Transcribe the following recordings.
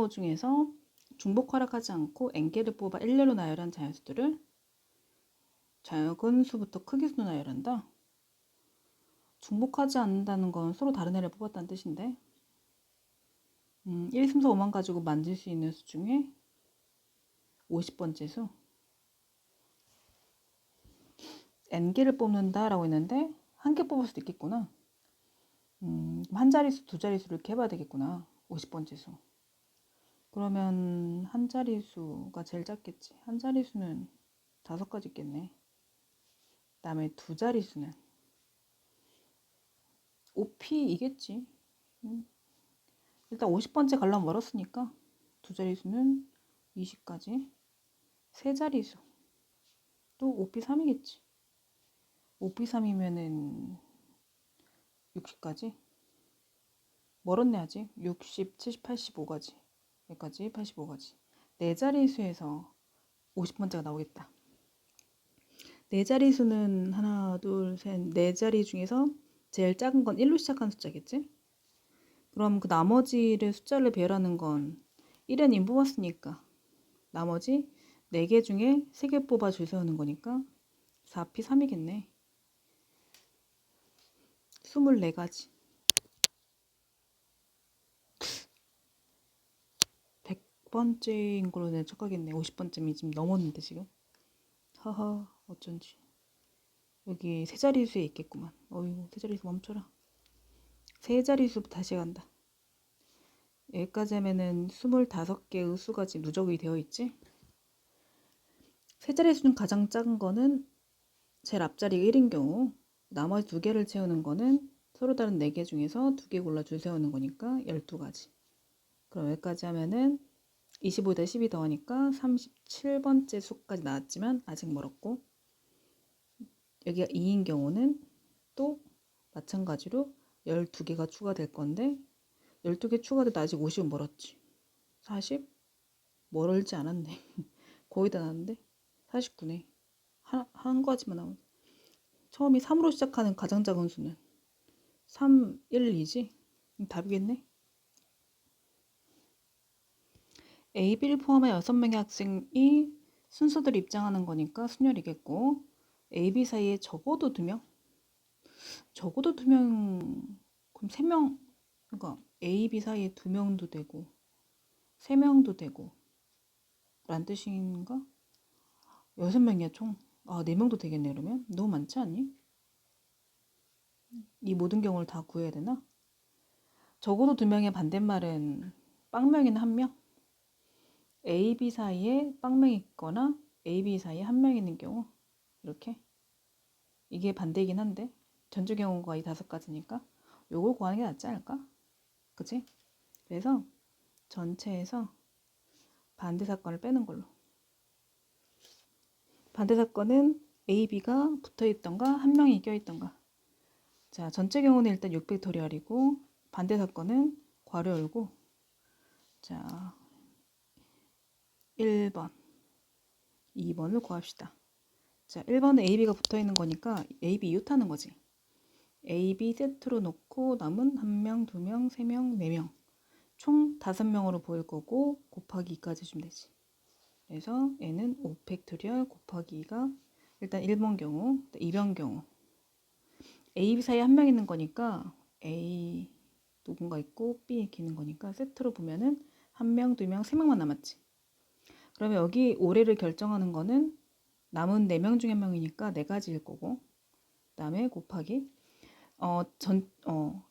중에서 중복 활약하지 않고 n개를 뽑아 일렬로 나열한 자연수들을 작은 수부터 크기 수로 나열한다. 중복하지 않는다는 건 서로 다른 애를 뽑았다는 뜻인데 1, 3, 4, 5만 가지고 만들 수 있는 수 중에 50번째 수 n개를 뽑는다 라고 했는데 한 개 뽑을 수도 있겠구나. 한 자릿수, 두 자릿수를 이렇게 해봐야 되겠구나. 50번째 수. 그러면 한 자릿수가 제일 작겠지. 한 자릿수는 5가지 있겠네. 그 다음에 두 자릿수는 5p이겠지. 일단 50번째 가려면 멀었으니까 두 자릿수는 20까지. 세 자릿수 또 5p3이겠지. 5p3이면은 60까지. 멀었네 아직. 60, 70, 85가지. 여기까지 85가지. 네 자릿수에서 50번째가 나오겠다. 네 자릿수는 하나, 둘, 셋, 네 자리 중에서 제일 작은 건 1로 시작하는 숫자겠지? 그럼 그 나머지를 숫자를 배열하는 건 1은 2 뽑았으니까 나머지 4개 중에 3개 뽑아 줄 세우는 거니까 4p3이겠네. 24가지. 100번째인 걸로 내가 착각했네. 50번째면 지금 넘었는데 지금. 하하 어쩐지. 여기 세 자릿수에 있겠구만. 어이구 세 자릿수 멈춰라. 세 자릿수 다시 간다. 여기까지 하면은 25개의 수가 지금 누적이 되어 있지. 세 자릿수는 가장 작은 거는 제일 앞자리가 1인 경우 나머지 2개를 채우는 거는 서로 다른 4개 중에서 2개 골라 줄 세우는 거니까 12가지. 그럼 여기까지 하면은 25대 12 더하니까 37번째 수까지 나왔지만 아직 멀었고 여기가 2인 경우는 또 마찬가지로 12개가 추가될 건데 12개 추가돼도 아직 50은 멀었지. 40? 멀지 않았네. 거의 다 나왔는데 49네. 한 가지만 나오네. 처음이 3으로 시작하는 가장 작은 수는 3, 1, 2지? 답이겠네. A, B를 포함한 6명의 학생이 순서대로 입장하는 거니까 순열이겠고 A, B 사이에 적어도 2명? 적어도 2명, 그럼 3명, 그러니까 A, B 사이에 2명도 되고 3명도 되고 란 뜻인가? 6명이야 총. 아, 4명도 되겠네 그러면? 너무 많지 않니? 이 모든 경우를 다 구해야 되나? 적어도 2명의 반대말은 빵명이나 1명? A, B 사이에 빵명이 있거나 A, B 사이에 1명 있는 경우 이렇게 이게 반대이긴 한데 전주 경우가 이 5가지니까 요걸 구하는 게 낫지 않을까? 그치? 그래서 전체에서 반대 사건을 빼는 걸로. 반대 사건은 A, B가 붙어있던가 1명이 껴있던가. 자, 전체 경우는 일단 600torial이고 반대 사건은 괄호 열고 자 1번 2번을 구합시다. 자 1번은 A, B가 붙어있는 거니까 A, B 이웃하는 거지. A, B 세트로 놓고 남은 1명, 2명, 3명, 4명 총 5명으로 보일 거고 곱하기 2까지 해주면 되지. 그래서 얘는 5팩토리얼 곱하기 2가 일단 1번 경우, 2번 경우 A, B 사이에 1명 있는 거니까 A 누군가 있고 B 이렇게 있는 거니까 세트로 보면은 1명, 2명, 3명만 남았지. 그러면 여기 올해를 결정하는 거는 남은 4명 중에 1명이니까 4가지일 거고 그 다음에 곱하기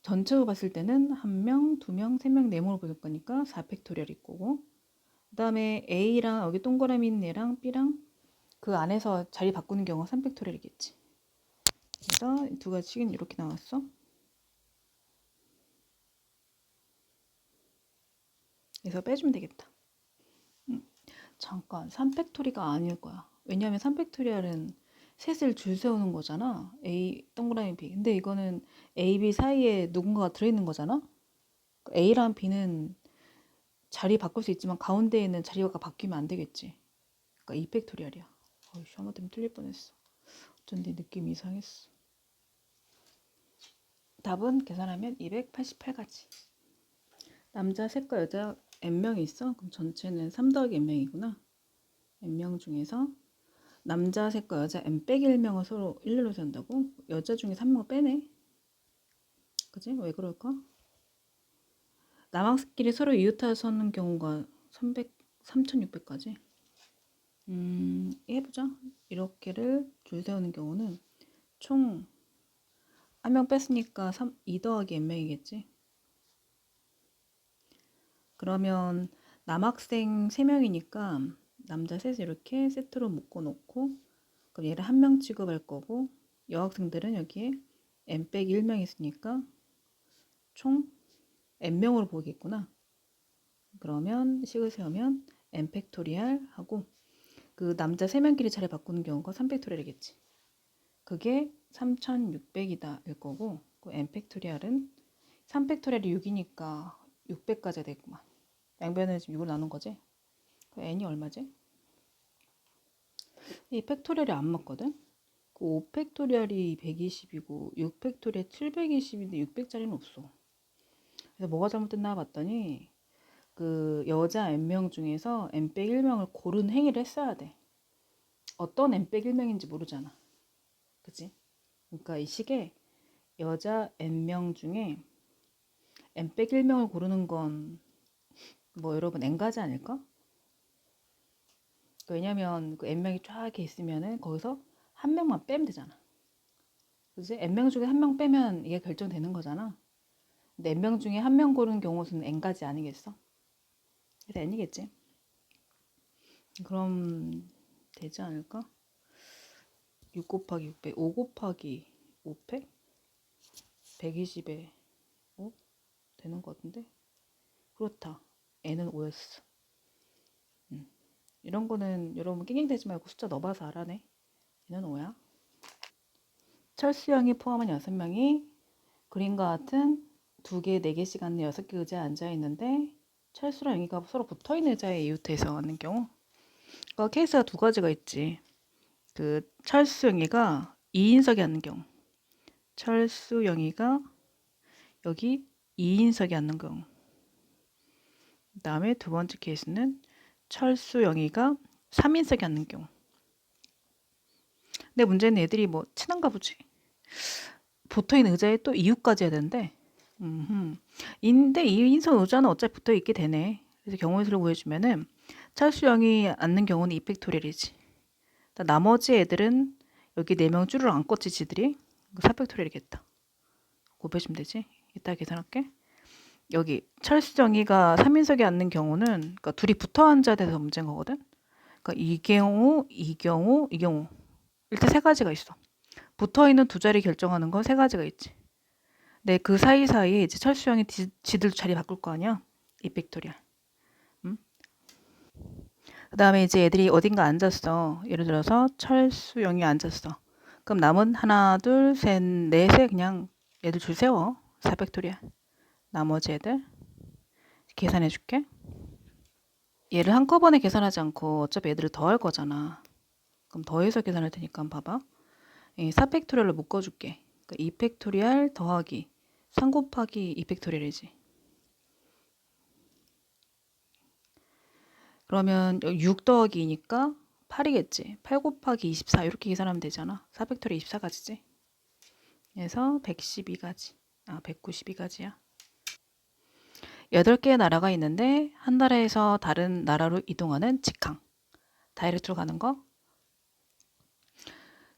전체로 봤을 때는 1명, 2명, 3명, 4명으로 보일 거니까 4팩토리얼일 거고 그 다음에 A랑 여기 동그라미 있는 애랑 B랑 그 안에서 자리 바꾸는 경우가 3팩토리얼이겠지. 그래서 두 가지씩은 이렇게 나왔어. 그래서 빼주면 되겠다. 잠깐 3팩토리가 아닐 거야. 왜냐하면 3팩토리얼은 셋을 줄 세우는 거잖아. A 동그라미 B. 근데 이거는 A, B 사이에 누군가가 들어있는 거잖아. A랑 B는 자리 바꿀 수 있지만 가운데에 있는 자리가 바뀌면 안 되겠지. 그러니까 2팩토리얼이야. 어이씨, 하마터면 틀릴 뻔했어. 어쩐지 느낌이 이상했어. 답은 계산하면 288가지. 남자 셋과 여자 n명이 있어? 그럼 전체는 3 더하기 n명이구나. n명 중에서 남자 셋과 여자 n 빼기 1명을 서로 일렬로 세운다고? 여자 중에 3명을 빼네. 그지? 왜 그럴까? 남학생끼리 서로 이웃하여 서는 경우가 3600까지. 해보자. 이렇게를 줄 세우는 경우는 총 1명 뺐으니까 2 더하기 n명이겠지. 그러면 남학생 3명이니까 남자 셋을 이렇게 세트로 묶어놓고 그럼 얘를 1명 취급할 거고 여학생들은 여기에 n 빼기 1명 있으니까 총 n명으로 보이겠구나. 그러면 식을 세우면 n 팩토리얼 하고 그 남자 3명끼리 자리 바꾸는 경우가 3 팩토리얼이겠지. 그게 3600이다 일 거고 그 n 팩토리얼은 3 팩토리얼이 6이니까 600까지 되겠구만. 양변을 지금 6으로 나눈 거지? 그 n이 얼마지? 이 팩토리얼이 안 맞거든? 그 5 팩토리얼이 120이고 6 팩토리얼 720인데 600짜리는 없어. 그래서 뭐가 잘못됐나 봤더니 그 여자 n명 중에서 n 빼기 1명을 고른 행위를 했어야 돼. 어떤 n 빼기 1명인지 모르잖아. 그치? 그러니까 이 식에 여자 n명 중에 n 빼기 1명을 고르는 건 뭐 여러분 n가지 아닐까? 왜냐면 그 n명이 쫙 이렇게 있으면은 거기서 한 명만 빼면 되잖아. 그치? n명 중에 한 명 빼면 이게 결정되는 거잖아. 근데 n명 중에 한 명 고르는 경우는 n가지 아니겠어? 그래서 n이겠지. 그럼 되지 않을까? 6 곱하기 600, 5 곱하기 5팩? 120에 5? 되는 것 같은데? 그렇다. n은 5였어. 이런 거는 여러분 낑낑대지 말고 숫자 넣어봐서 알아내. 얘는 5야. 철수형이 포함한 6명이 그림과 같은 2개, 4개씩 앉는 6개 의자에 앉아있는데 철수랑 영희가 서로 붙어있는 의자에 이웃해서 앉는 경우 그러니까 케이스가 2가지가 있지. 그 철수 영희가 2인석에 앉는 경우 철수 영희가 여기 2인석에 앉는 경우 그 다음에 두 번째 케이스는 철수 영희가 3인석에 앉는 경우. 근데 문제는 애들이 뭐 친한가 보지. 붙어있는 의자에 또 이웃까지 해야 되는데 인데 이 인선 의자는 어차피 붙어있게 되네. 그래서 경우의 수를 구해주면은 철수형이 앉는 경우는 2팩토리얼이지. 나머지 애들은 여기 4명 줄을 안 껐지 지들이. 4팩토리얼이겠다. 곱해주면 되지. 이따 계산할게. 여기 철수정이가 3인석에 앉는 경우는 그러니까 둘이 붙어 앉아야 돼서 문제인 거거든. 그러니까 이 경우, 이 경우, 이 경우 일단 3가지가 있어. 붙어있는 두 자리 결정하는 건 3가지가 있지. 네, 그 사이사이에 이제 철수형이 지들 자리 바꿀 거 아니야? 2팩토리얼. 그 다음에 이제 애들이 어딘가 앉았어. 예를 들어서 철수형이 앉았어. 그럼 남은 하나, 둘, 셋, 넷에 그냥 애들 줄 세워. 4팩토리얼. 나머지 애들 계산해 줄게. 얘를 한꺼번에 계산하지 않고 어차피 애들을 더할 거잖아. 그럼 더해서 계산할 테니까 한번 봐봐. 4팩토리얼로 묶어줄게. 그러니까 2팩토리얼 더하기 3 곱하기 2팩토리얼이지. 그러면 6 더하기 2니까 8이겠지. 8 곱하기 24 이렇게 계산하면 되잖아. 4팩토리얼 24가지지. 그래서 112가지. 192가지야. 8개의 나라가 있는데 한 나라에서 다른 나라로 이동하는 직항. 다이렉트로 가는 거.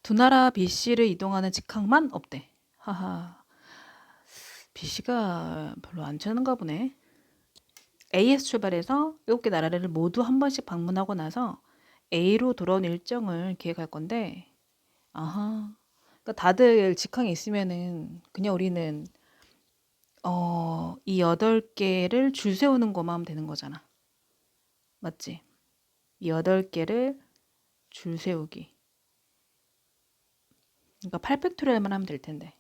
두 나라 BC를 이동하는 직항만 없대. 하하. BC가 별로 안 되는가 보네. A에서 출발해서 7개 나라를 모두 한 번씩 방문하고 나서 A로 돌아온 일정을 기획할 건데 아하. 그러니까 다들 직항에 있으면은 그냥 우리는 이 8개를 줄 세우는 것만 하면 되는 거잖아. 맞지? 이 8개를 줄 세우기. 그러니까 8팩토리얼만 하면 될 텐데.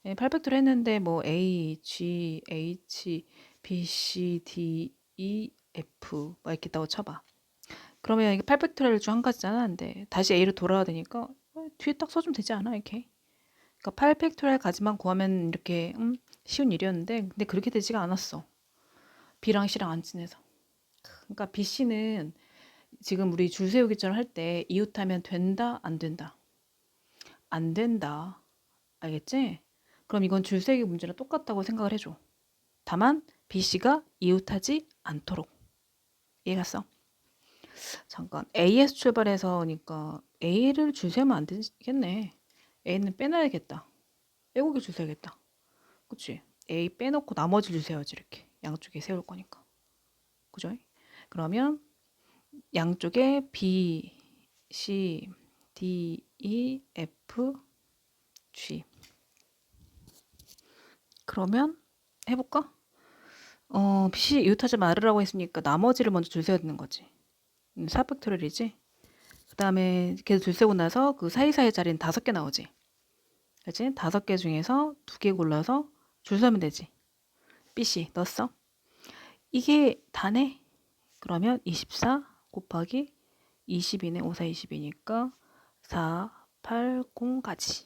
8팩토리얼 했는데 뭐 A, G, H, B, C, D, E, F 막 이렇게 있다고 쳐봐. 그러면 이게 8팩토리얼 중 한 가지잖아. 근데 다시 A로 돌아와야 되니까 뒤에 딱 써주면 되지 않아? 이렇게. 그러니까 8팩토리얼 가지만 구하면 이렇게 쉬운 일이었는데 근데 그렇게 되지가 않았어. B랑 C랑 안 친해서. 그러니까 B, C는 지금 우리 줄 세우기처럼 할 때 이웃하면 된다, 안 된다? 안 된다. 알겠지? 그럼 이건 줄 세우기 문제랑 똑같다고 생각을 해줘. 다만 B, C가 이웃하지 않도록. 이해갔어? 잠깐 A에서 출발해서니까 A를 줄 세우면 안 되겠네. A는 빼놔야겠다. 빼곡히 줄 세야겠다. 그치? A 빼놓고 나머지 줄 세워야지 이렇게. 양쪽에 세울 거니까. 그죠? 그러면 양쪽에 B, C, D, E, F, G. 그러면 해볼까? C 이웃하지 말으라고 했으니까 나머지를 먼저 줄 세워야 되는 거지. 4팩토리얼이지. 그 다음에 계속 줄 세고 나서 그 사이사이 자리는 5개 나오지. 그치? 5개 중에서 2개 골라서 줄 서면 되지. B, C 넣었어. 이게 다네? 그러면 24 곱하기 20이네. 5, 4, 20이니까 4, 8, 0까지.